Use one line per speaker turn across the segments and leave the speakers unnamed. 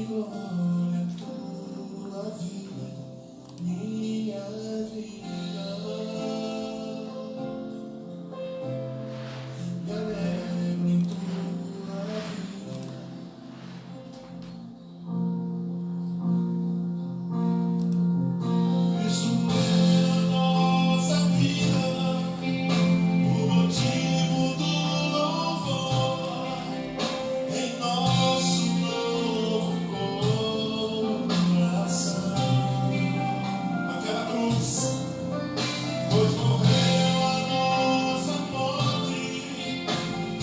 glória, tua vida, minha vida, me alegro em tua vida. Cristo é a nossa vida, o motivo do louvor em nosso novo coração. Naquela cruz, pois morreu a nossa morte,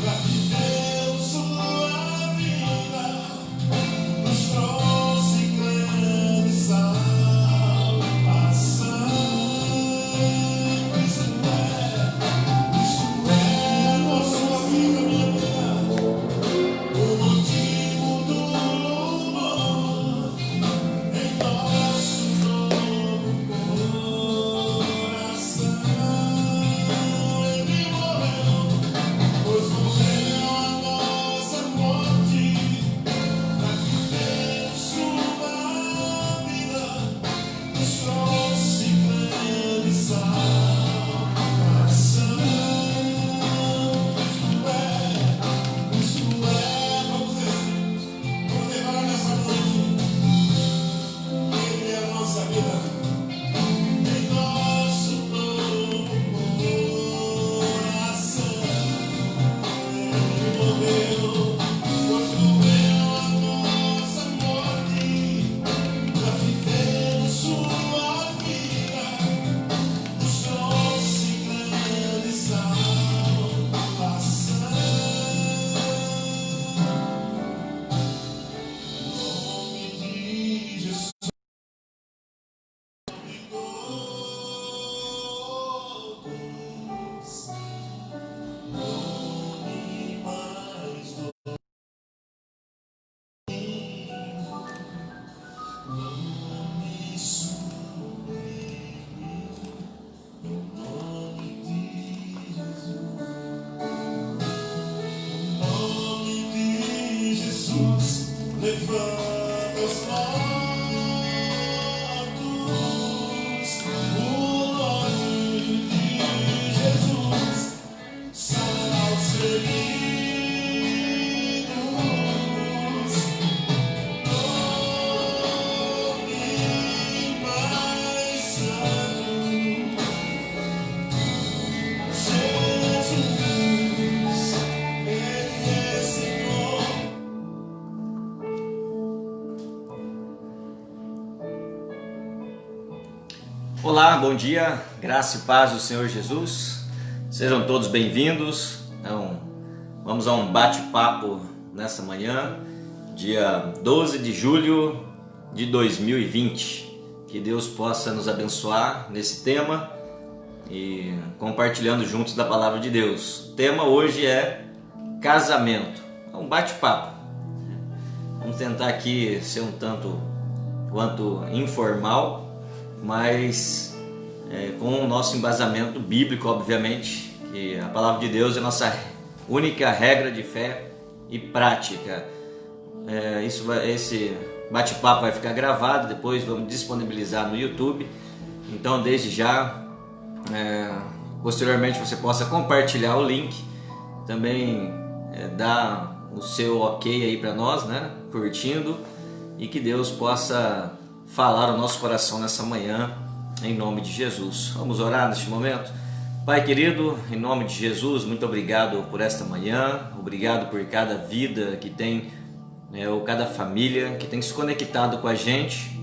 pra viver sua vida, nos trouxe grande salvação. Cristo é a nossa vida, minha vida, o motivo do louvor em nosso novo coração. Ele morreu, pois morreu a nossa morte, pra viver sua vida, nos trouxe grande salvação. Cristo é, vamos declarar nessa noite, Ele é a nossa vida, em nosso novo coração. Ele morreu, pois morreu a nossa morte, pra viver sua vida, nos trouxe grande salvação. Nome de Jesus, nome mais nome sublime, no nome de Jesus, nome de Jesus, levanta os mortos, o nome de Jesus, sara os feridos, nome mais santo, Jesus, Ele é Senhor.
Olá, bom dia, graça e paz do Senhor Jesus, sejam todos bem-vindos. Então, vamos a um bate-papo nessa manhã, dia 12 de julho de 2020. Que Deus possa nos abençoar nesse tema e compartilhando juntos da palavra de Deus. O tema hoje é casamento, é um bate-papo. Vamos tentar aqui ser um tanto quanto informal, mas com o nosso embasamento bíblico, obviamente, que a palavra de Deus é a nossa única regra de fé e prática. Esse bate-papo vai ficar gravado, depois vamos disponibilizar no YouTube. Então, desde já, posteriormente você possa compartilhar o link, também dar o seu ok aí para nós, né? Curtindo, e que Deus possa falar o nosso coração nessa manhã, em nome de Jesus. Vamos orar neste momento? Pai querido, em nome de Jesus, muito obrigado por esta manhã, obrigado por cada vida que tem, ou cada família que tem se conectado com a gente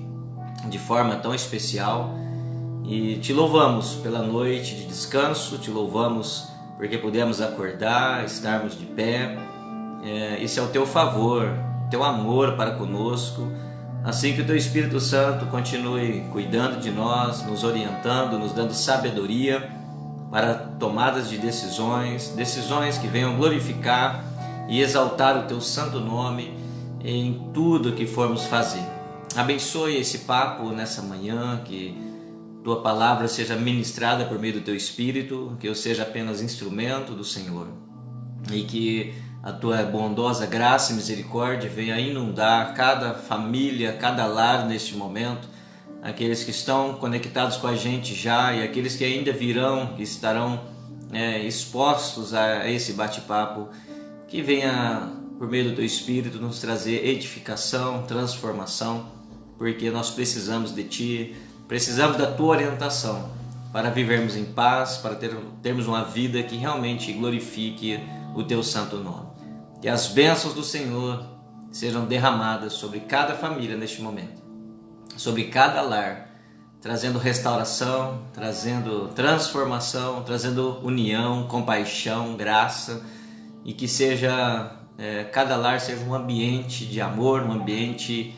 de forma tão especial, e te louvamos pela noite de descanso, te louvamos porque pudemos acordar, estarmos de pé. Esse é o teu favor, teu amor para conosco. Assim que o teu Espírito Santo continue cuidando de nós, nos orientando, nos dando sabedoria para tomadas de decisões que venham glorificar e exaltar o teu santo nome em tudo que formos fazer. Abençoe esse papo nessa manhã, que tua palavra seja ministrada por meio do teu Espírito, que eu seja apenas instrumento do Senhor, e que a tua bondosa graça e misericórdia venha inundar cada família, cada lar neste momento, aqueles que estão conectados com a gente já e aqueles que ainda virão, que estarão expostos a esse bate-papo, que venha, por meio do Teu Espírito, nos trazer edificação, transformação, porque nós precisamos de Ti, precisamos da Tua orientação para vivermos em paz, para termos uma vida que realmente glorifique o Teu santo nome. Que as bênçãos do Senhor sejam derramadas sobre cada família neste momento, sobre cada lar, trazendo restauração, trazendo transformação, trazendo união, compaixão, graça, e que seja cada lar seja um ambiente de amor, um ambiente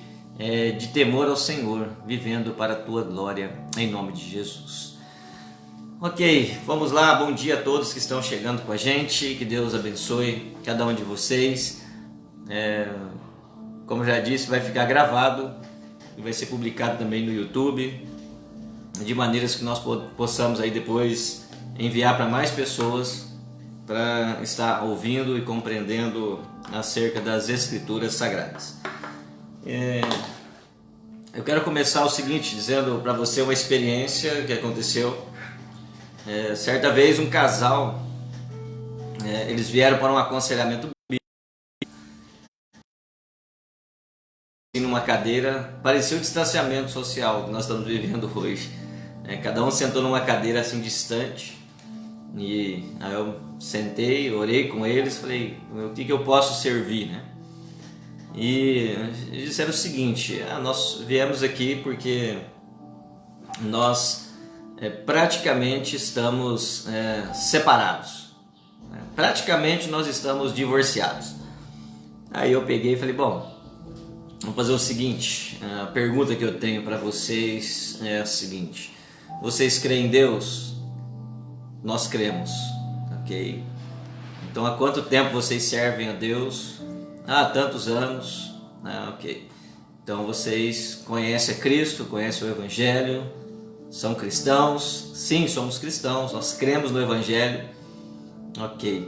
de temor ao Senhor, vivendo para a Tua glória, em nome de Jesus. Ok, vamos lá, bom dia a todos que estão chegando com a gente, que Deus abençoe cada um de vocês. Como já disse, vai ficar gravado e vai ser publicado também no YouTube, de maneiras que nós possamos aí depois enviar para mais pessoas para estar ouvindo e compreendendo acerca das Escrituras Sagradas. Eu quero começar o seguinte, dizendo para você uma experiência que aconteceu. Certa vez um casal, eles vieram para um aconselhamento bíblico, numa cadeira, parecia o distanciamento social que nós estamos vivendo hoje. Cada um sentou numa cadeira assim distante, e aí eu sentei, orei com eles, falei, o que eu posso servir, né? E eles disseram o seguinte, nós viemos aqui porque nós praticamente estamos separados, praticamente nós estamos divorciados. Aí eu peguei e falei, bom, vamos fazer o seguinte, a pergunta que eu tenho para vocês é a seguinte, vocês creem em Deus? Nós cremos, ok? Então há quanto tempo vocês servem a Deus? Há tantos anos, ok. Então vocês conhecem a Cristo, conhecem o Evangelho, são cristãos? Sim, somos cristãos, nós cremos no Evangelho, ok.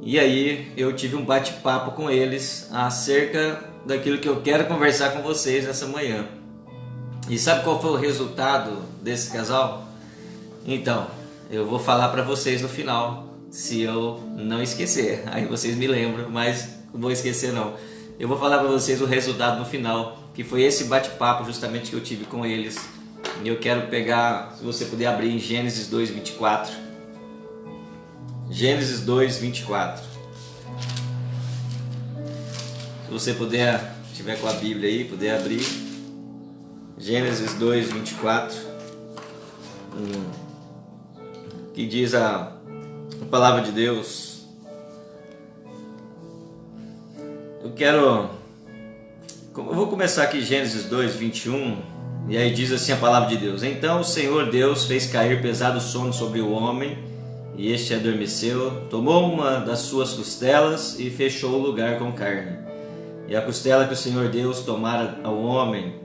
E aí eu tive um bate-papo com eles acerca daquilo que eu quero conversar com vocês nessa manhã. E sabe qual foi o resultado desse casal? Então, eu vou falar para vocês no final, se eu não esquecer. Aí vocês me lembram, mas não vou esquecer não. Eu vou falar para vocês o resultado no final, que foi esse bate-papo justamente que eu tive com eles. E eu quero pegar, se você puder abrir em Gênesis 2, 24. Gênesis 2, 24. Se você puder, estiver com a Bíblia aí, puder abrir. Gênesis 2, 24. Que diz a palavra de Deus. Eu vou começar aqui Gênesis 2, 21. E aí diz assim a palavra de Deus. Então o Senhor Deus fez cair pesado sono sobre o homem, e este adormeceu, tomou uma das suas costelas e fechou o lugar com carne. E a costela que o Senhor Deus tomara ao homem,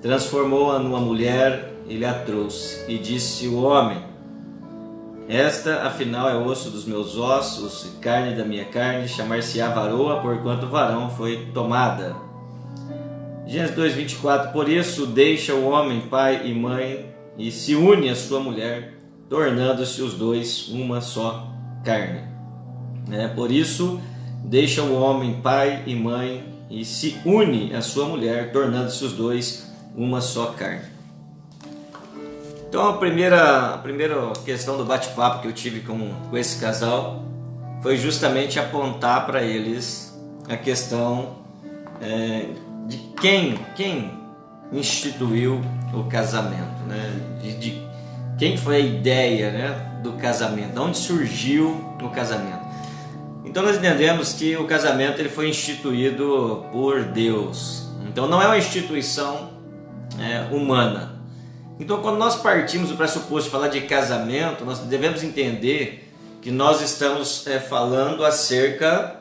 transformou-a numa mulher e lhe a trouxe. E disse o homem, esta afinal é osso dos meus ossos e carne da minha carne, chamar-se-á varoa, porquanto varão foi tomada. Gênesis 2, 24. Por isso deixa o homem pai e mãe e se une à sua mulher, tornando-se os dois uma só carne. Por isso deixa o homem pai e mãe e se une à sua mulher, tornando-se os dois uma só carne. Então a primeira questão do bate-papo que eu tive com esse casal foi justamente apontar para eles a questão de quem instituiu o casamento, de quem foi a ideia do casamento, de onde surgiu o casamento. Então nós entendemos que o casamento ele foi instituído por Deus, então não é uma instituição humana. Então quando nós partimos do pressuposto de falar de casamento, nós devemos entender que nós estamos falando acerca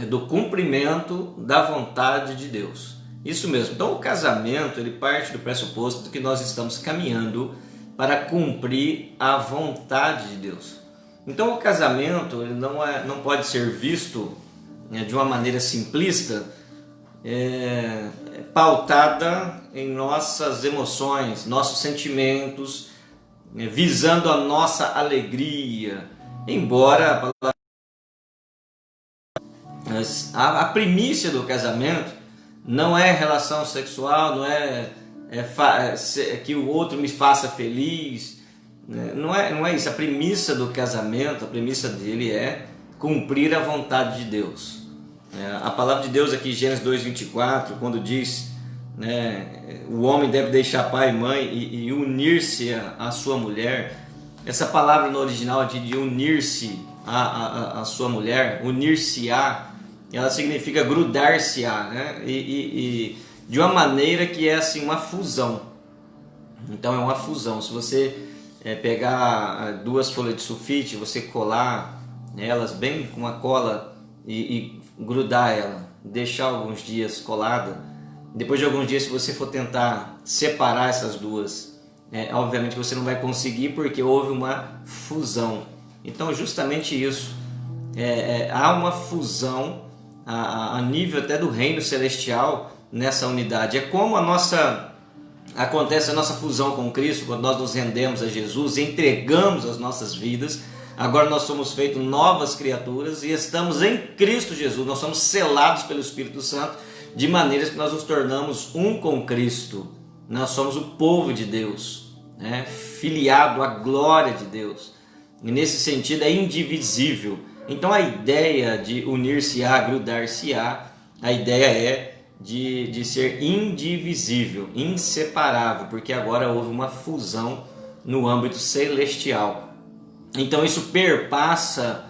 do cumprimento da vontade de Deus. Isso mesmo. Então o casamento ele parte do pressuposto de que nós estamos caminhando para cumprir a vontade de Deus. Então o casamento ele não pode ser visto de uma maneira simplista, pautada em nossas emoções, nossos sentimentos, visando a nossa alegria. Embora a primícia do casamento não é relação sexual, não é que o outro me faça feliz, né? Não é isso. A premissa do casamento, a premissa dele é cumprir a vontade de Deus. A palavra de Deus aqui, Gênesis 2:24, quando diz, né, o homem deve deixar pai e mãe e unir-se à sua mulher. Essa palavra no original de unir-se à sua mulher, unir-se-á, ela significa grudar-se-á, né? E de uma maneira que é assim uma fusão. Então é uma fusão. Se você pegar duas folhas de sulfite, você colar elas bem com uma cola e grudar ela, deixar alguns dias colada, depois de alguns dias, se você for tentar separar essas duas, obviamente você não vai conseguir, porque houve uma fusão. Então justamente isso, há uma fusão a nível até do reino celestial nessa unidade. É como acontece a nossa fusão com Cristo, quando nós nos rendemos a Jesus, entregamos as nossas vidas. Agora nós somos feitos novas criaturas e estamos em Cristo Jesus. Nós somos selados pelo Espírito Santo, de maneiras que nós nos tornamos um com Cristo. Nós somos o povo de Deus, né? Filiado à glória de Deus. E nesse sentido é indivisível. Então a ideia de unir-se-á, grudar-se-á, a ideia é de ser indivisível, inseparável, porque agora houve uma fusão no âmbito celestial. Então isso perpassa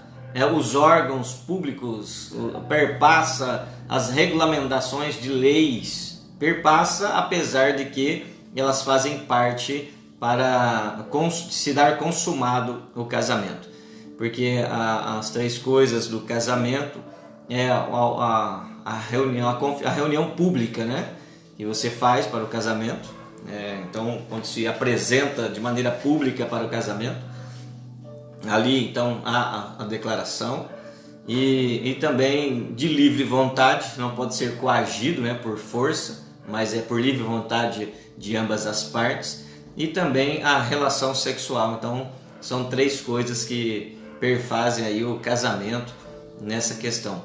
os órgãos públicos, perpassa as regulamentações de leis, perpassa, apesar de que elas fazem parte para se dar consumado o casamento. Porque as três coisas do casamento é a reunião pública, né, que você faz para o casamento. Então, quando se apresenta de maneira pública para o casamento, ali então há a declaração e também de livre vontade, não pode ser coagido, né, por força, mas é por livre vontade de ambas as partes, e também a relação sexual. Então são três coisas que perfazem aí o casamento nessa questão.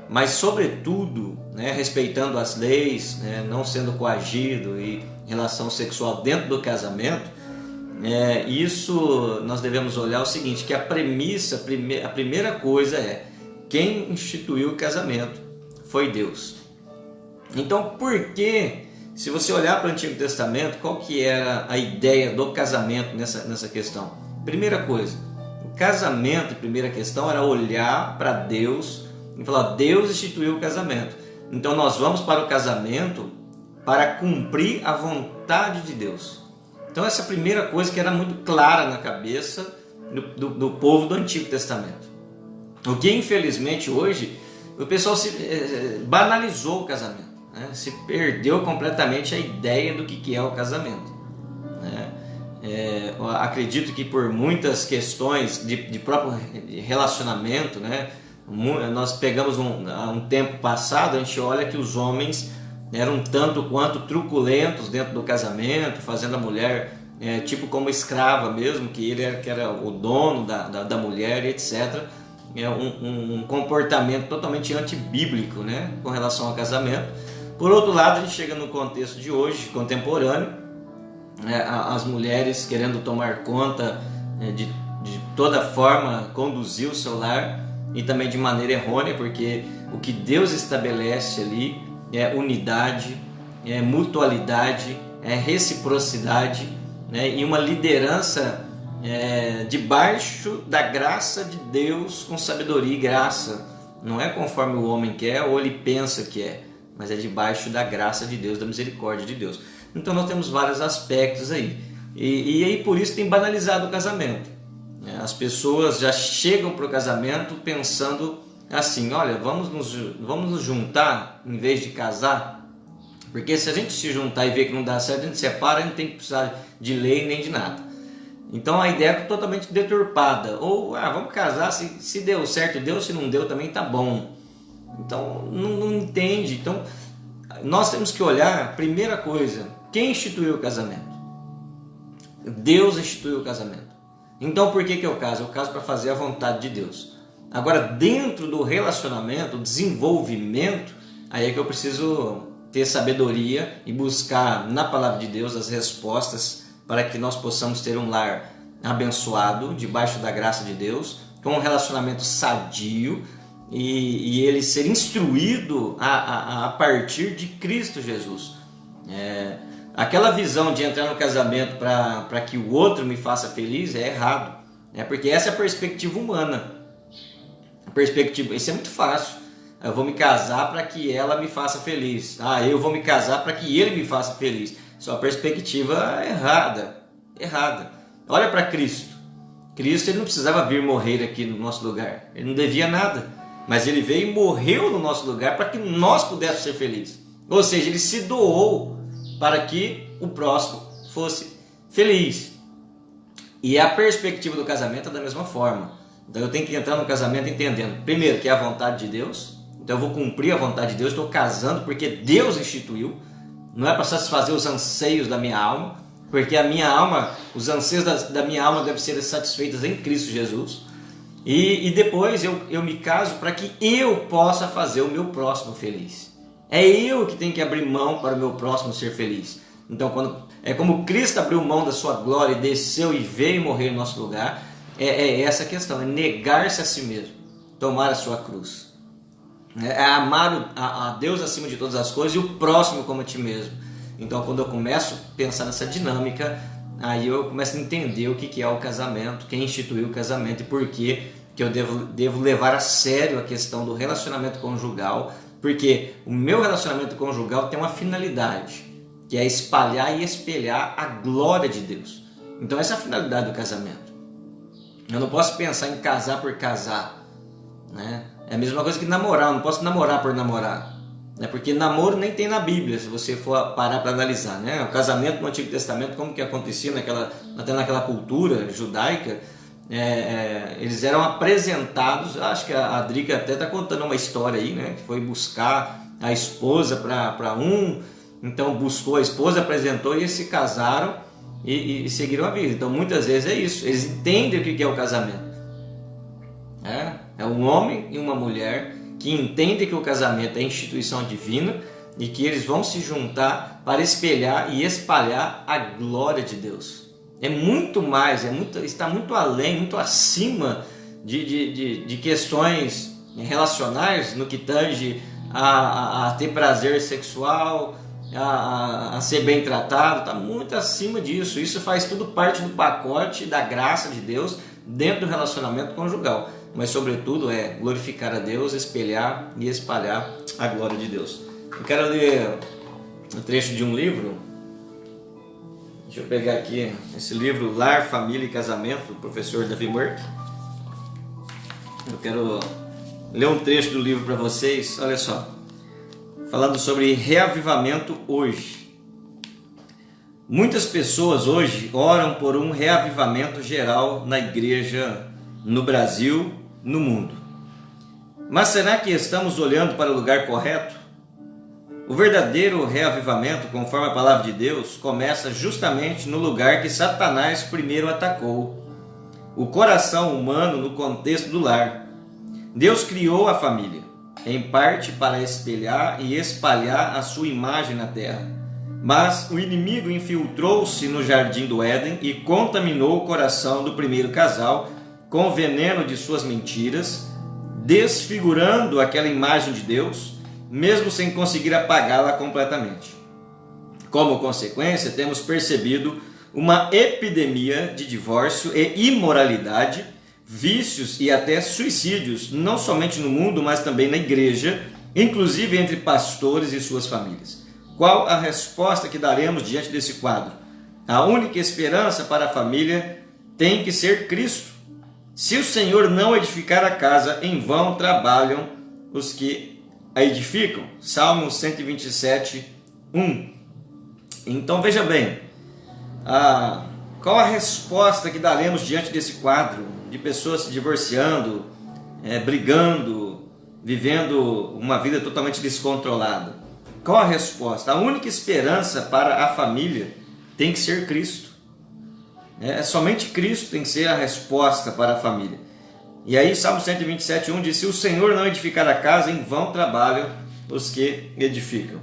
Mas sobretudo, né, respeitando as leis, né, não sendo coagido, e relação sexual dentro do casamento, isso nós devemos olhar o seguinte, que a primeira coisa é: quem instituiu o casamento foi Deus. Então por que, se você olhar para o Antigo Testamento, qual que era a ideia do casamento nessa questão? Primeira coisa, o casamento, primeira questão, era olhar para Deus e falar: Deus instituiu o casamento, então nós vamos para o casamento para cumprir a vontade de Deus. Então essa é a primeira coisa que era muito clara na cabeça do povo do Antigo Testamento. O que infelizmente hoje o pessoal banalizou o casamento, né? Se perdeu completamente a ideia do que é o casamento, né? Acredito que por muitas questões de próprio relacionamento, né? Nós pegamos um tempo passado, a gente olha que os homens eram tanto quanto truculentos dentro do casamento, fazendo a mulher tipo como escrava mesmo, que ele era o dono da mulher, etc. Um comportamento totalmente antibíblico, né, com relação ao casamento. Por outro lado, a gente chega no contexto de hoje, contemporâneo, as mulheres querendo tomar conta de toda forma, conduzir o seu lar, e também de maneira errônea, porque o que Deus estabelece ali é unidade, é mutualidade, é reciprocidade, né, e uma liderança debaixo da graça de Deus, com sabedoria e graça. Não é conforme o homem quer ou ele pensa que é, mas é debaixo da graça de Deus, da misericórdia de Deus. Então nós temos vários aspectos aí, e aí por isso tem banalizado o casamento. As pessoas já chegam para o casamento pensando assim: olha, vamos nos juntar em vez de casar, porque se a gente se juntar e ver que não dá certo, a gente separa, a gente tem que precisar de lei nem de nada. Então a ideia é totalmente deturpada. Ou vamos casar, se deu certo deu, se não deu também tá bom. Então não entende. Então nós temos que olhar, primeira coisa, quem instituiu o casamento? Deus instituiu o casamento. Então por que eu caso? Eu caso para fazer a vontade de Deus. Agora, dentro do relacionamento, desenvolvimento, aí é que eu preciso ter sabedoria e buscar na palavra de Deus as respostas para que nós possamos ter um lar abençoado, debaixo da graça de Deus, com um relacionamento sadio e ele ser instruído a partir de Cristo Jesus. Aquela visão de entrar no casamento para que o outro me faça feliz é errado, porque essa é a perspectiva humana. Isso é muito fácil. Eu vou me casar para que ela me faça feliz. Eu vou me casar para que ele me faça feliz. Sua perspectiva é errada. Olha para Cristo. Cristo, ele não precisava vir morrer aqui no nosso lugar. Ele não devia nada. Mas ele veio e morreu no nosso lugar para que nós pudéssemos ser felizes. Ou seja, ele se doou para que o próximo fosse feliz. E a perspectiva do casamento é da mesma forma. Então eu tenho que entrar no casamento entendendo, primeiro, que é a vontade de Deus. Então eu vou cumprir a vontade de Deus, estou casando porque Deus instituiu. Não é para satisfazer os anseios da minha alma, porque a minha alma, os anseios da minha alma devem ser satisfeitos em Cristo Jesus. E depois eu me caso para que eu possa fazer o meu próximo feliz. É eu que tenho que abrir mão para o meu próximo ser feliz. Então é como Cristo abriu mão da sua glória e desceu e veio morrer em nosso lugar. É essa a questão, é negar-se a si mesmo, tomar a sua cruz. É amar a Deus acima de todas as coisas e o próximo como a ti mesmo. Então quando eu começo a pensar nessa dinâmica, aí eu começo a entender o que é o casamento, quem instituiu o casamento e por que eu devo levar a sério a questão do relacionamento conjugal, porque o meu relacionamento conjugal tem uma finalidade, que é espalhar e espelhar a glória de Deus. Então essa é a finalidade do casamento. Eu não posso pensar em casar por casar, né? É a mesma coisa que namorar, eu não posso namorar por namorar, né? Porque namoro nem tem na Bíblia, se você for parar para analisar, né? O casamento no Antigo Testamento, como que acontecia até naquela cultura judaica, eles eram apresentados, acho que a Drica até está contando uma história aí, né? Que foi buscar a esposa para então buscou a esposa, apresentou e eles se casaram e seguiram a vida. Então muitas vezes é isso, eles entendem o que é o casamento. É um homem e uma mulher que entendem que o casamento é instituição divina e que eles vão se juntar para espelhar e espalhar a glória de Deus. É muito mais, está muito além, muito acima de questões relacionais no que tange a ter prazer sexual, a ser bem tratado, está muito acima disso. Isso faz tudo parte do pacote da graça de Deus dentro do relacionamento conjugal, mas sobretudo é glorificar a Deus, espelhar e espalhar a glória de Deus. Eu quero ler um trecho de um livro. Deixa eu pegar aqui esse livro, Lar, Família e Casamento, do professor Davi Merck. Eu quero ler um trecho do livro para vocês, olha só, falando sobre reavivamento hoje. Muitas pessoas hoje oram por um reavivamento geral na igreja, no Brasil, no mundo. Mas será que estamos olhando para o lugar correto? O verdadeiro reavivamento, conforme a palavra de Deus, começa justamente no lugar que Satanás primeiro atacou, o coração humano no contexto do lar. Deus criou a família, em parte para espelhar e espalhar a sua imagem na terra. Mas o inimigo infiltrou-se no jardim do Éden e contaminou o coração do primeiro casal com o veneno de suas mentiras, desfigurando aquela imagem de Deus, mesmo sem conseguir apagá-la completamente. Como consequência, temos percebido uma epidemia de divórcio e imoralidade, vícios e até suicídios, não somente no mundo, mas também na igreja, inclusive entre pastores e suas famílias. Qual a resposta que daremos diante desse quadro? A única esperança para a família tem que ser Cristo. Se o Senhor não edificar a casa, em vão trabalham os que a edificam. Salmo 127, 1. Então veja bem, qual a resposta que daremos diante desse quadro de pessoas se divorciando, brigando, vivendo uma vida totalmente descontrolada. Qual a resposta? A única esperança para a família tem que ser Cristo. Somente Cristo tem que ser a resposta para a família. E aí Salmo 127:1 diz: se o Senhor não edificar a casa, em vão trabalham os que edificam.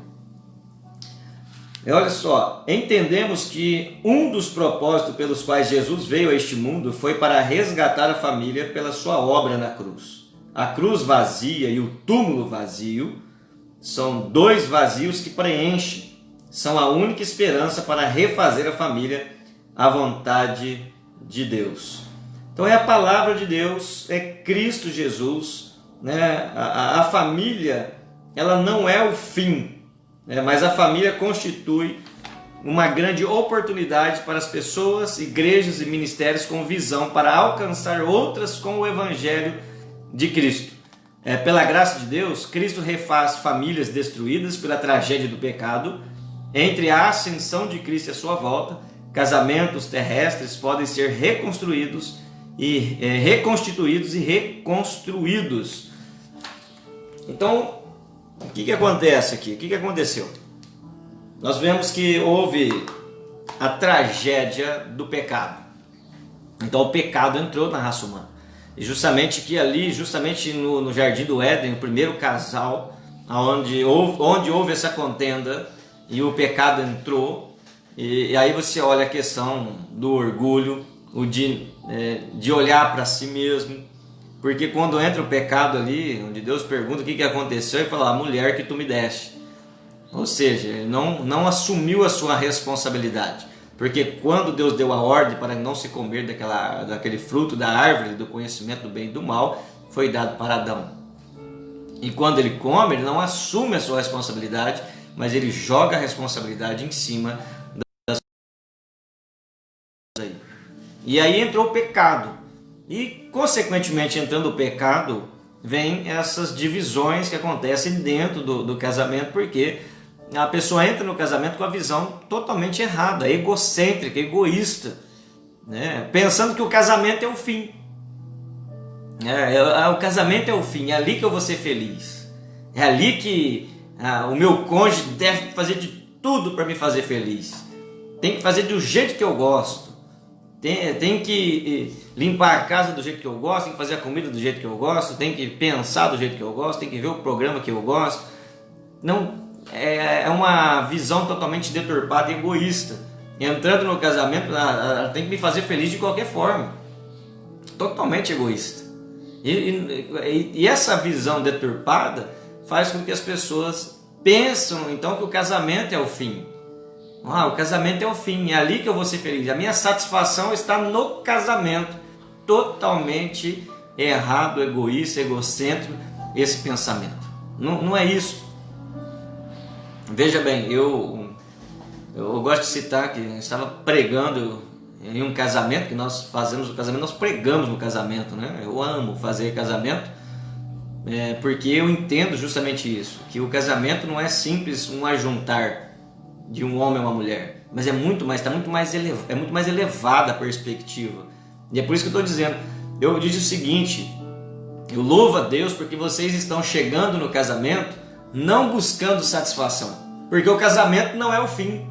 E olha só, entendemos que um dos propósitos pelos quais Jesus veio a este mundo foi para resgatar a família pela sua obra na cruz. A cruz vazia e o túmulo vazio são dois vazios que preenchem, são a única esperança para refazer a família à vontade de Deus. Então é a palavra de Deus, é Cristo Jesus, né? A família, ela não é o fim, né? Mas a família constitui uma grande oportunidade para as pessoas, igrejas e ministérios com visão para alcançar outras com o Evangelho de Cristo. Pela graça de Deus, Cristo refaz famílias destruídas pela tragédia do pecado. Entre a ascensão de Cristo e a sua volta, casamentos terrestres podem ser reconstruídos e reconstituídos e reconstruídos. Então, o que acontece aqui? O que aconteceu? Nós vemos que houve a tragédia do pecado. Então o pecado entrou na raça humana. E justamente que ali, justamente no Jardim do Éden, o primeiro casal, onde houve essa contenda e o pecado entrou, e aí você olha a questão do orgulho, de olhar para si mesmo, porque quando entra o pecado ali, onde Deus pergunta o que aconteceu, ele fala: a mulher que tu me deste. Ou seja, ele não assumiu a sua responsabilidade. Porque quando Deus deu a ordem para não se comer daquele fruto da árvore do conhecimento do bem e do mal, foi dado para Adão. E quando ele come, ele não assume a sua responsabilidade, mas ele joga a responsabilidade em cima das coisas. E aí entrou o pecado. E, consequentemente, entrando o pecado, vem essas divisões que acontecem dentro do casamento, porque a pessoa entra no casamento com a visão totalmente errada, egocêntrica, egoísta, né? Pensando que o casamento é o fim. O casamento é o fim, é ali que eu vou ser feliz. É ali que o meu cônjuge deve fazer de tudo para me fazer feliz. Tem que fazer do jeito que eu gosto. Tem que limpar a casa do jeito que eu gosto, tem que fazer a comida do jeito que eu gosto, tem que pensar do jeito que eu gosto, tem que ver o programa que eu gosto. Não, é uma visão totalmente deturpada e egoísta. Entrando no casamento, ela tem que me fazer feliz de qualquer forma. Totalmente egoísta. E essa visão deturpada faz com que as pessoas pensam então que o casamento é o fim. O casamento é o fim, é ali que eu vou ser feliz. A minha satisfação está no casamento. Totalmente errado, egoísta, egocêntrico esse pensamento. Não é isso. Veja bem, eu gosto de citar que eu estava pregando em um casamento, que nós fazemos o casamento, nós pregamos no casamento, né? Eu amo fazer casamento, porque eu entendo justamente isso, que o casamento não é simples um ajuntar de um homem a uma mulher, mas é muito mais elevada a perspectiva. E é por isso que eu estou dizendo, eu disse o seguinte: eu louvo a Deus porque vocês estão chegando no casamento não buscando satisfação, porque o casamento não é o fim.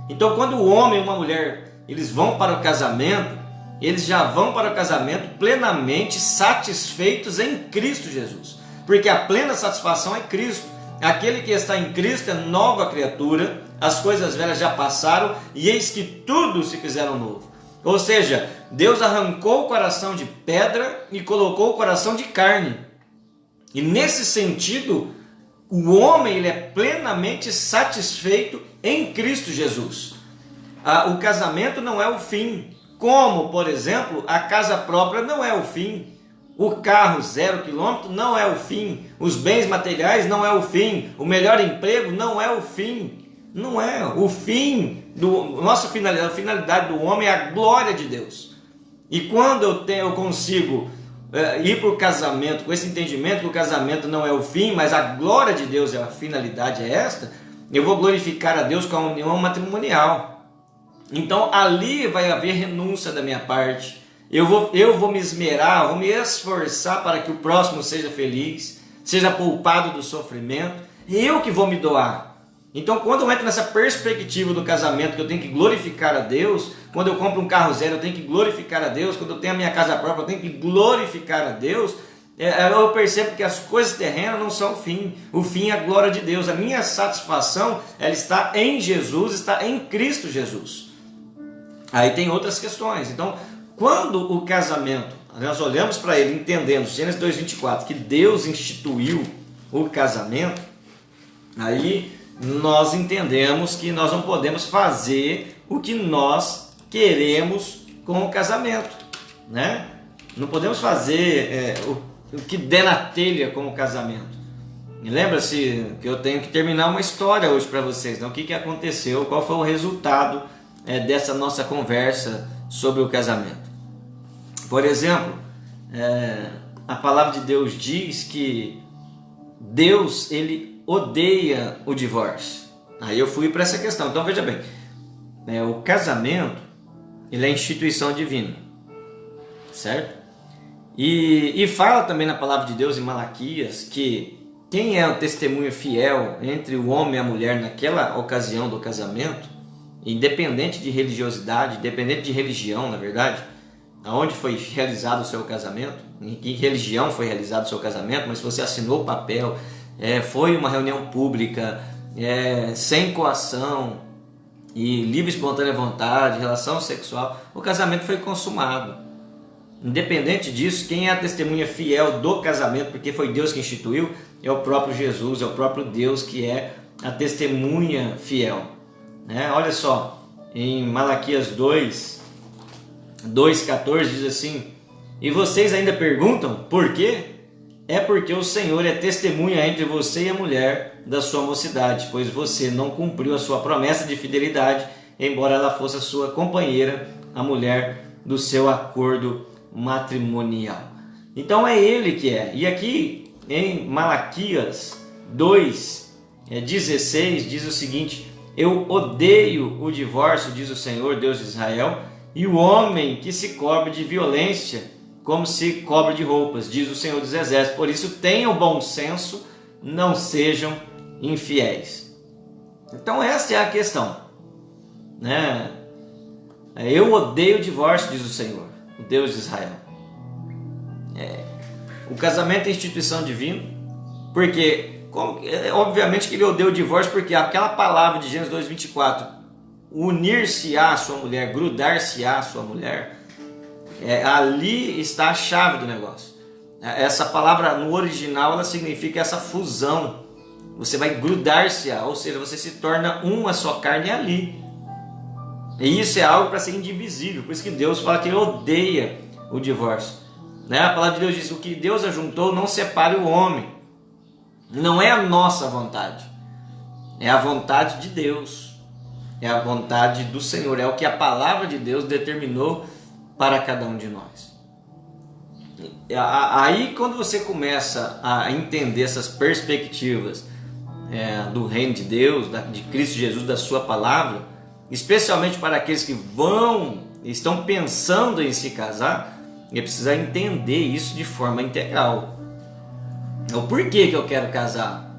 Então quando o homem e uma mulher eles vão para o casamento, eles já vão para o casamento plenamente satisfeitos em Cristo Jesus, porque a plena satisfação é Cristo. Aquele que está em Cristo é nova criatura, as coisas velhas já passaram e eis que tudo se fizeram novo. Ou seja, Deus arrancou o coração de pedra e colocou o coração de carne. E nesse sentido, o homem ele é plenamente satisfeito em Cristo Jesus. O casamento não é o fim, como, por exemplo, a casa própria não é o fim. O carro 0 km não é o fim. Os bens materiais não é o fim. O melhor emprego não é o fim. Não é. O fim, a finalidade do homem é a glória de Deus. E quando eu consigo ir para o casamento com esse entendimento que o casamento não é o fim, mas a glória de Deus é a finalidade, é esta, eu vou glorificar a Deus com a união matrimonial. Então ali vai haver renúncia da minha parte. Eu vou me esmerar, vou me esforçar para que o próximo seja feliz. seja poupado do sofrimento, eu que vou me doar. Então, quando eu entro nessa perspectiva do casamento, que eu tenho que glorificar a Deus, quando eu compro um carro zero, eu tenho que glorificar a Deus, quando eu tenho a minha casa própria, eu tenho que glorificar a Deus, eu percebo que as coisas terrenas não são o fim é a glória de Deus. A minha satisfação, ela está em Jesus, está em Cristo Jesus. Aí tem outras questões. Então, quando o casamento, nós olhamos para ele entendendo, Gênesis 2:24, que Deus instituiu o casamento, aí nós entendemos que nós não podemos fazer o que nós queremos com o casamento, né? Não podemos fazer o que der na telha com o casamento. E lembra-se que eu tenho que terminar uma história hoje para vocês, né? O que aconteceu, qual foi o resultado dessa nossa conversa sobre o casamento. Por exemplo, a palavra de Deus diz que Deus, ele odeia o divórcio. Aí eu fui para essa questão. Então veja bem, o casamento, ele é instituição divina, certo? E fala também na palavra de Deus em Malaquias que quem é o testemunho fiel entre o homem e a mulher naquela ocasião do casamento, independente de religiosidade, independente de religião, na verdade, aonde foi realizado o seu casamento, em que religião foi realizado o seu casamento, mas se você assinou o papel, foi uma reunião pública, sem coação e livre espontânea vontade, relação sexual, o casamento foi consumado. Independente disso, quem é a testemunha fiel do casamento, porque foi Deus que instituiu, é o próprio Jesus, é o próprio Deus que é a testemunha fiel. Olha só, em Malaquias 2:14 diz assim: e vocês ainda perguntam por quê? É porque o Senhor é testemunha entre você e a mulher da sua mocidade, pois você não cumpriu a sua promessa de fidelidade, embora ela fosse a sua companheira, a mulher do seu acordo matrimonial. Então é ele que é. E aqui em Malaquias 2:16 diz o seguinte: eu odeio o divórcio, diz o Senhor, Deus de Israel, e o homem que se cobre de violência como se cobre de roupas, diz o Senhor dos Exércitos. Por isso tenham bom senso, não sejam infiéis. Então essa é a questão, né? Eu odeio o divórcio, diz o Senhor, o Deus de Israel. O casamento é instituição divina, porque obviamente que ele odeia o divórcio, porque aquela palavra de Gênesis 2:24, unir-se-á a sua mulher, grudar-se-á a sua mulher, ali está a chave do negócio. Essa palavra no original, ela significa essa fusão. Você vai grudar-se-á, ou seja, você se torna uma só carne ali. E isso é algo para ser indivisível. Por isso que Deus fala que ele odeia o divórcio. A palavra de Deus diz: o que Deus ajuntou, não separe o homem. Não é a nossa vontade, é a vontade de Deus, é a vontade do Senhor, é o que a palavra de Deus determinou para cada um de nós. Aí quando você começa a entender essas perspectivas do reino de Deus, de Cristo Jesus, da sua palavra, especialmente para aqueles que estão pensando em se casar, é preciso entender isso de forma integral. O porquê que eu quero casar?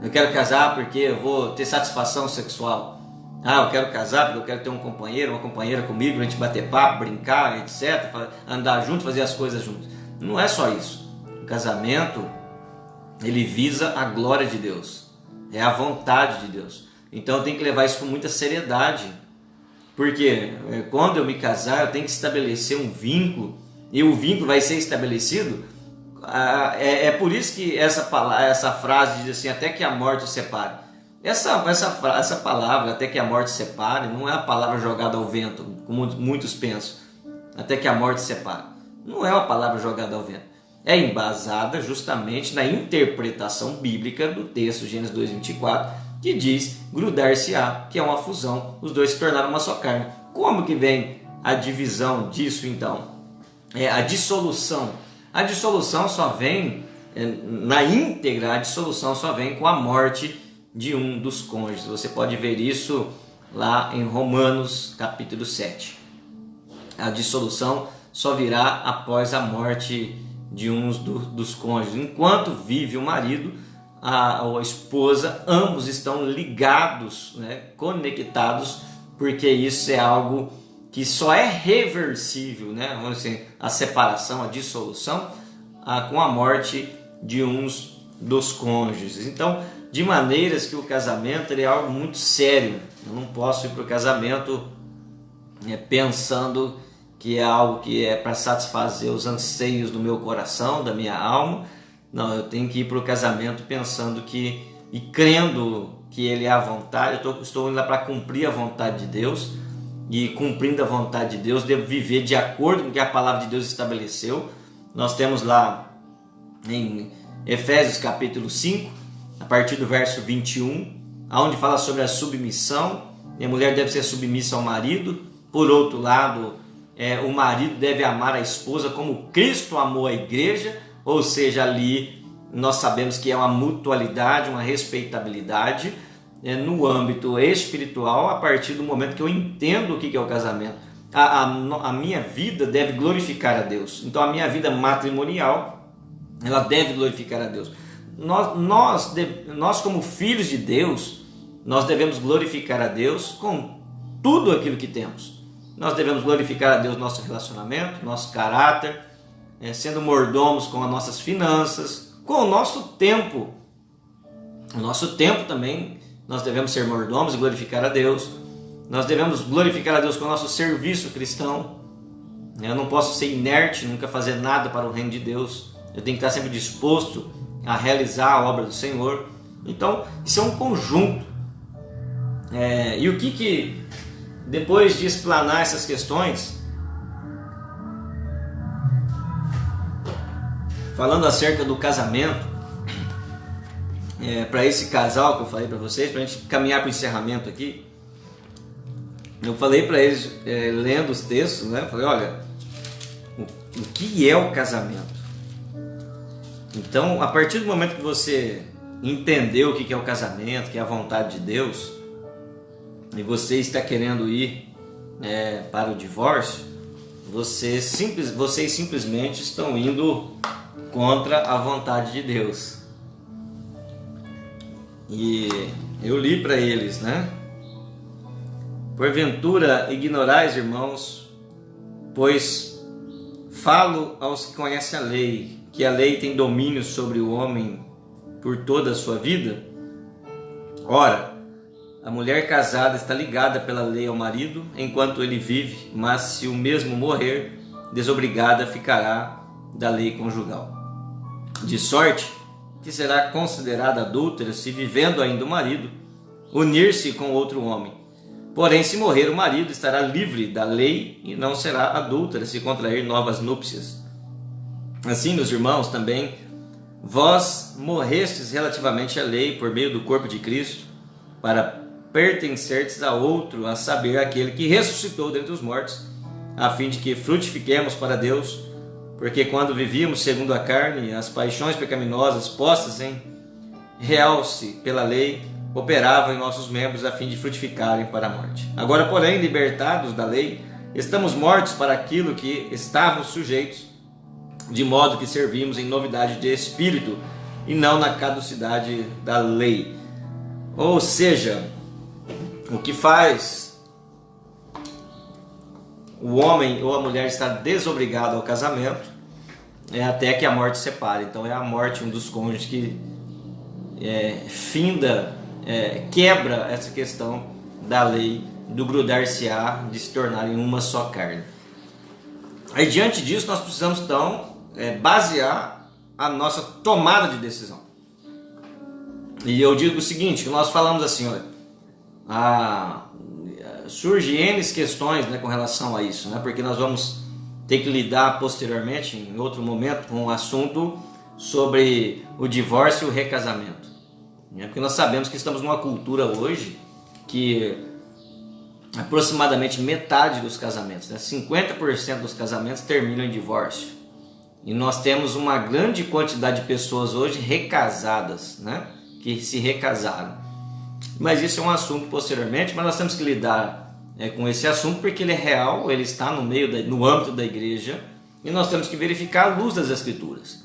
Eu quero casar porque eu vou ter satisfação sexual. Eu quero casar porque eu quero ter um companheiro, uma companheira comigo, a gente bater papo, brincar, etc. Andar junto, fazer as coisas juntos. Não é só isso. O casamento, ele visa a glória de Deus. É a vontade de Deus. Então eu tenho que levar isso com muita seriedade. Porque quando eu me casar, eu tenho que estabelecer um vínculo. E o vínculo vai ser estabelecido. É por isso que essa frase diz assim: até que a morte os separe. Essa palavra, até que a morte separe, não é a palavra jogada ao vento, como muitos pensam. Até que a morte separe. Não é uma palavra jogada ao vento. É embasada justamente na interpretação bíblica do texto Gênesis 2:24, que diz grudar-se-á, que é uma fusão, os dois se tornaram uma só carne. Como que vem a divisão disso então? A dissolução. A dissolução só vem, na íntegra, a dissolução só vem com a morte de um dos cônjuges. Você pode ver isso lá em Romanos capítulo 7. A dissolução só virá após a morte de uns dos cônjuges. Enquanto vive o marido, a esposa, ambos estão ligados, né, conectados, porque isso é algo que só é reversível, né, vamos dizer, a separação, a dissolução, com a morte de uns dos cônjuges. Então, de maneiras que o casamento ele é algo muito sério. Eu não posso ir para o casamento pensando que é algo que é para satisfazer os anseios do meu coração, da minha alma. Não, eu tenho que ir para o casamento pensando que e crendo que ele é a vontade. Eu estou indo lá para cumprir a vontade de Deus, e cumprindo a vontade de Deus, devo viver de acordo com o que a palavra de Deus estabeleceu. Nós temos lá em Efésios capítulo 5, a partir do verso 21, onde fala sobre a submissão, e a mulher deve ser submissa ao marido. Por outro lado, o marido deve amar a esposa como Cristo amou a igreja, ou seja, ali nós sabemos que é uma mutualidade, uma respeitabilidade no âmbito espiritual. A partir do momento que eu entendo o que é o casamento, a minha vida deve glorificar a Deus. Então a minha vida matrimonial, ela deve glorificar a Deus. Nós como filhos de Deus, nós devemos glorificar a Deus com tudo aquilo que temos. Nós devemos glorificar a Deus no nosso relacionamento, nosso caráter, sendo mordomos com as nossas finanças, com o nosso tempo. O nosso tempo também, nós devemos ser mordomos e glorificar a Deus. Nós devemos glorificar a Deus com o nosso serviço cristão. Eu não posso ser inerte, nunca fazer nada para o reino de Deus. Eu tenho que estar sempre disposto a realizar a obra do Senhor. Então, isso é um conjunto. E o que depois de explanar essas questões, falando acerca do casamento, para esse casal que eu falei para vocês, para a gente caminhar para o encerramento aqui, eu falei para eles, lendo os textos, né? Eu falei, olha, o que é o casamento? Então, a partir do momento que você entendeu o que é o casamento, que é a vontade de Deus, e você está querendo ir para o divórcio, vocês simplesmente estão indo contra a vontade de Deus. E eu li para eles, né? Porventura ignorais, irmãos, pois falo aos que conhecem a lei, que a lei tem domínio sobre o homem por toda a sua vida. Ora, a mulher casada está ligada pela lei ao marido enquanto ele vive, mas se o mesmo morrer, desobrigada ficará da lei conjugal. De sorte que será considerada adúltera se, vivendo ainda o marido, unir-se com outro homem. Porém, se morrer o marido, estará livre da lei e não será adúltera se contrair novas núpcias. Assim, meus irmãos, também vós morrestes relativamente à lei por meio do corpo de Cristo, para pertencerdes a outro, a saber, aquele que ressuscitou dentre os mortos, a fim de que frutifiquemos para Deus. Porque quando vivíamos segundo a carne, as paixões pecaminosas postas em realce pela lei operavam em nossos membros a fim de frutificarem para a morte. Agora, porém, libertados da lei, estamos mortos para aquilo que estávamos sujeitos, de modo que servimos em novidade de espírito e não na caducidade da lei. Ou seja, o que faz o homem ou a mulher estar desobrigado ao casamento é até que a morte separe. Então é a morte um dos cônjuges que quebra essa questão da lei do grudar-se-á, de se tornarem uma só carne. Aí, diante disso, nós precisamos então basear a nossa tomada de decisão. E eu digo o seguinte, que nós falamos assim, olha, surge N questões, né, com relação a isso, né, porque nós vamos ter que lidar posteriormente, em outro momento, com o assunto sobre o divórcio e o recasamento. Né, porque nós sabemos que estamos numa cultura hoje que aproximadamente metade dos casamentos, né, 50% dos casamentos terminam em divórcio. E nós temos uma grande quantidade de pessoas hoje recasadas, né, que se recasaram. Mas isso é um assunto posteriormente, mas nós temos que lidar com esse assunto porque ele é real, ele está no âmbito da igreja, e nós temos que verificar à luz das Escrituras.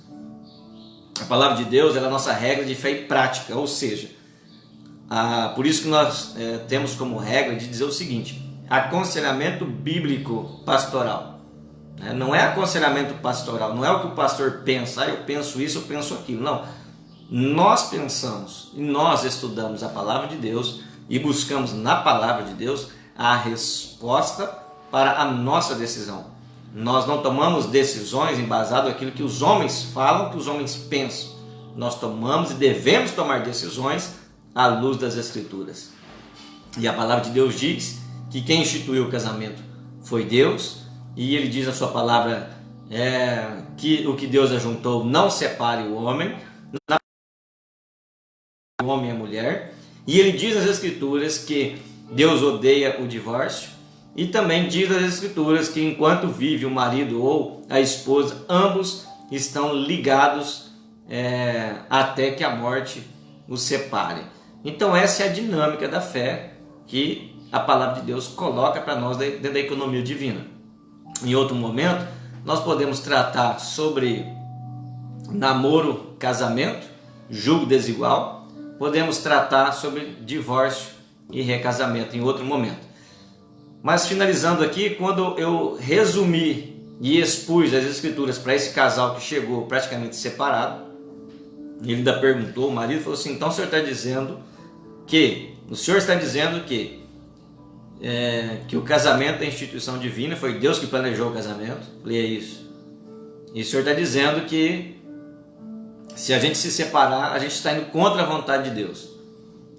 A palavra de Deus é a nossa regra de fé e prática, ou seja, por isso que nós temos como regra de dizer o seguinte: aconselhamento bíblico pastoral. Não é aconselhamento pastoral, não é o que o pastor pensa, eu penso isso, eu penso aquilo. Não, nós pensamos e nós estudamos a palavra de Deus e buscamos na palavra de Deus a resposta para a nossa decisão. Nós não tomamos decisões embasadas naquilo que os homens falam, que os homens pensam. Nós tomamos e devemos tomar decisões à luz das Escrituras. E a palavra de Deus diz que quem instituiu o casamento foi Deus, e ele diz na sua palavra que o que Deus ajuntou não separe o homem e a mulher, e ele diz nas Escrituras que Deus odeia o divórcio, e também diz nas Escrituras que enquanto vive o marido ou a esposa, ambos estão ligados até que a morte os separe. Então essa é a dinâmica da fé que a palavra de Deus coloca para nós dentro da economia divina. Em outro momento, nós podemos tratar sobre namoro, casamento, julgo desigual. Podemos tratar sobre divórcio e recasamento em outro momento. Mas finalizando aqui, quando eu resumi e expus as Escrituras para esse casal que chegou praticamente separado, ele ainda perguntou, o marido falou assim: então o senhor está dizendo que o casamento é instituição divina, foi Deus que planejou o casamento? Eu falei: é isso. E o senhor está dizendo que se a gente se separar, a gente está indo contra a vontade de Deus.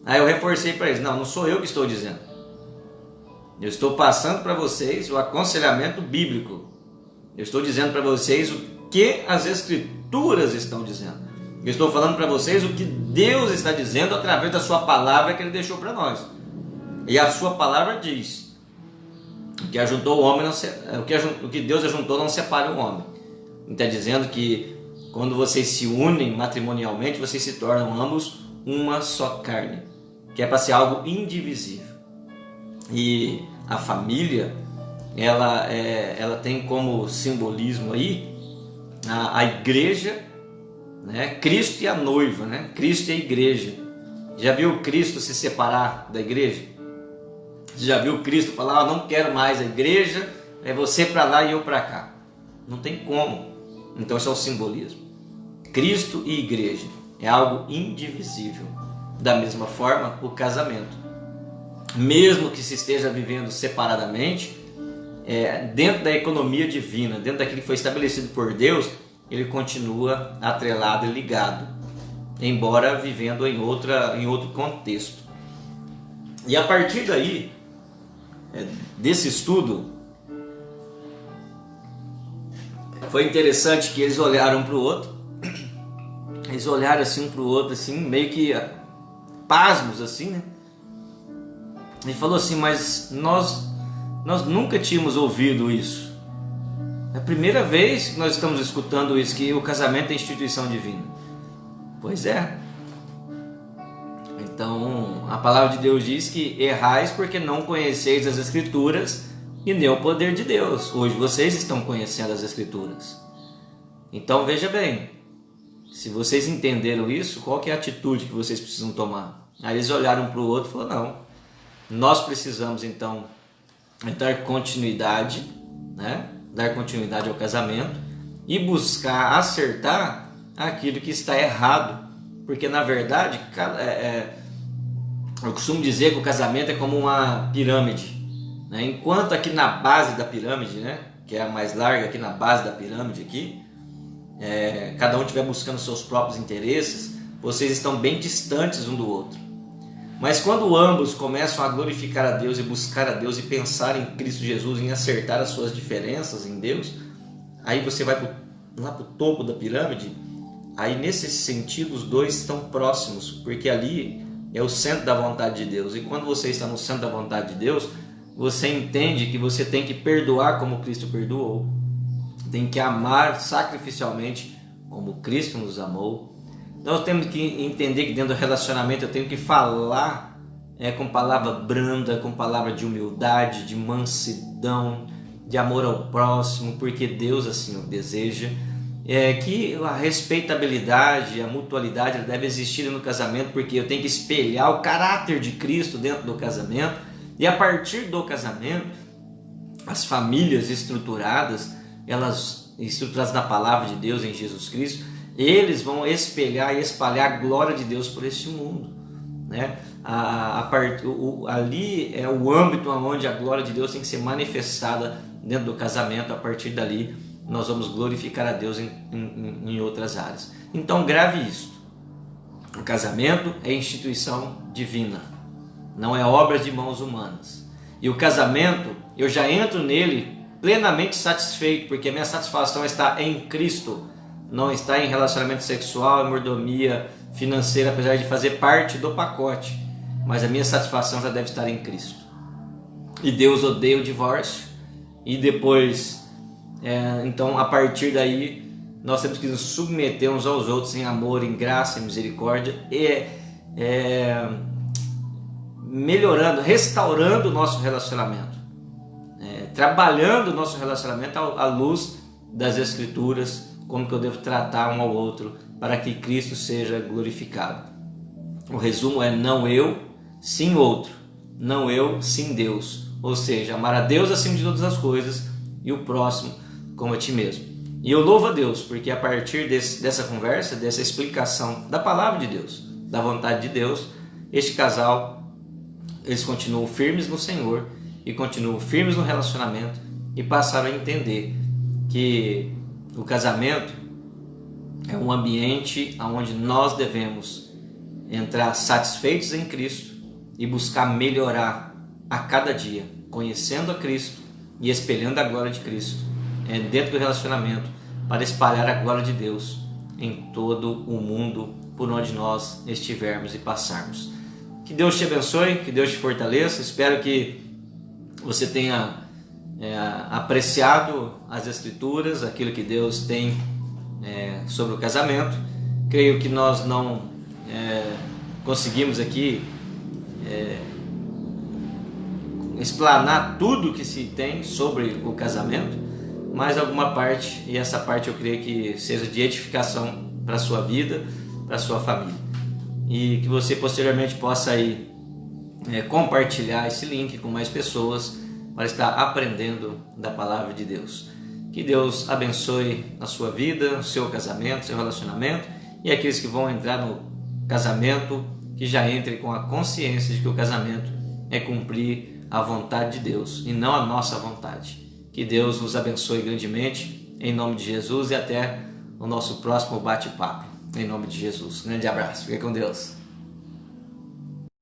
Aí eu reforcei para eles: não sou eu que estou dizendo. Eu estou passando para vocês o aconselhamento bíblico. Eu estou dizendo para vocês o que as Escrituras estão dizendo. Eu estou falando para vocês o que Deus está dizendo através da sua palavra que Ele deixou para nós. E a sua palavra diz: o que ajuntou o homem o que Deus ajuntou não separa o homem. Está dizendo que quando vocês se unem matrimonialmente, vocês se tornam ambos uma só carne, que é para ser algo indivisível. E a família, ela tem como simbolismo aí a igreja, né? Cristo e a noiva, né? Cristo e a igreja. Já viu Cristo se separar da igreja? Já viu Cristo falar: não quero mais a igreja, é você para lá e eu para cá? Não tem como. Então esse é o simbolismo. Cristo e igreja é algo indivisível. Da mesma forma, o casamento, mesmo que se esteja vivendo separadamente, dentro da economia divina, dentro daquilo que foi estabelecido por Deus, ele continua atrelado e ligado, embora vivendo em outro contexto. E a partir daí, desse estudo, foi interessante que eles olharam para o outro, eles olharam assim um para o outro, assim, meio que pasmos, assim, né? Ele falou assim: mas nós nunca tínhamos ouvido isso. É a primeira vez que nós estamos escutando isso, que o casamento é instituição divina. Pois é. Então, a palavra de Deus diz que errais porque não conheceis as Escrituras e nem o poder de Deus. Hoje vocês estão conhecendo as Escrituras. Então, veja bem, se vocês entenderam isso, qual que é a atitude que vocês precisam tomar? Aí eles olharam para o outro e falaram: não, nós precisamos então dar continuidade, né? Dar continuidade ao casamento e buscar acertar aquilo que está errado, porque na verdade eu costumo dizer que o casamento é como uma pirâmide, né? Enquanto aqui na base da pirâmide, né, que é a mais larga, aqui na base da pirâmide aqui, cada um estiver buscando seus próprios interesses, vocês estão bem distantes um do outro. Mas quando ambos começam a glorificar a Deus e buscar a Deus e pensar em Cristo Jesus, em acertar as suas diferenças em Deus, aí você vai lá para o topo da pirâmide. Aí nesse sentido os dois estão próximos, porque ali é o centro da vontade de Deus. E quando você está no centro da vontade de Deus, você entende que você tem que perdoar como Cristo perdoou, tem que amar sacrificialmente como Cristo nos amou. Nós temos que entender que dentro do relacionamento eu tenho que falar com palavra branda, com palavra de humildade, de mansidão, de amor ao próximo, porque Deus assim o deseja. Que a respeitabilidade, a mutualidade deve existir no casamento, porque eu tenho que espelhar o caráter de Cristo dentro do casamento, e a partir do casamento, as famílias estruturadas, elas estruturadas na palavra de Deus, em Jesus Cristo, eles vão espelhar e espalhar a glória de Deus por este mundo, né? Ali é o âmbito onde a glória de Deus tem que ser manifestada dentro do casamento. A partir dali nós vamos glorificar a Deus em outras áreas. Então grave isto: o casamento é instituição divina, não é obra de mãos humanas. E o casamento, eu já entro nele plenamente satisfeito, porque a minha satisfação está em Cristo, não está em relacionamento sexual e mordomia financeira, apesar de fazer parte do pacote, mas a minha satisfação já deve estar em Cristo. E Deus odeia o divórcio, e depois, então a partir daí, nós temos que nos submeter uns aos outros em amor, em graça, em misericórdia, e melhorando, restaurando o nosso relacionamento, trabalhando o nosso relacionamento à luz das Escrituras, como que eu devo tratar um ao outro para que Cristo seja glorificado. O resumo é: não eu, sim outro, não eu, sim Deus, ou seja, amar a Deus acima de todas as coisas e o próximo como a ti mesmo. E eu louvo a Deus, porque a partir dessa conversa, dessa explicação da palavra de Deus, da vontade de Deus, este casal, eles continuam firmes no Senhor e continuam firmes no relacionamento, e passaram a entender que o casamento é um ambiente onde nós devemos entrar satisfeitos em Cristo e buscar melhorar a cada dia, conhecendo a Cristo e espelhando a glória de Cristo dentro do relacionamento, para espalhar a glória de Deus em todo o mundo por onde nós estivermos e passarmos. Que Deus te abençoe, que Deus te fortaleça. Espero que você tenha apreciado as Escrituras, aquilo que Deus tem sobre o casamento. Creio que nós não conseguimos aqui explanar tudo que se tem sobre o casamento, mas alguma parte, e essa parte eu creio que seja de edificação para a sua vida, para a sua família, e que você posteriormente possa aí compartilhar esse link com mais pessoas para estar aprendendo da palavra de Deus. Que Deus abençoe a sua vida, o seu casamento, seu relacionamento, e aqueles que vão entrar no casamento, que já entrem com a consciência de que o casamento é cumprir a vontade de Deus e não a nossa vontade. Que Deus nos abençoe grandemente, em nome de Jesus, e até o nosso próximo bate-papo, em nome de Jesus. Grande abraço, fique com Deus.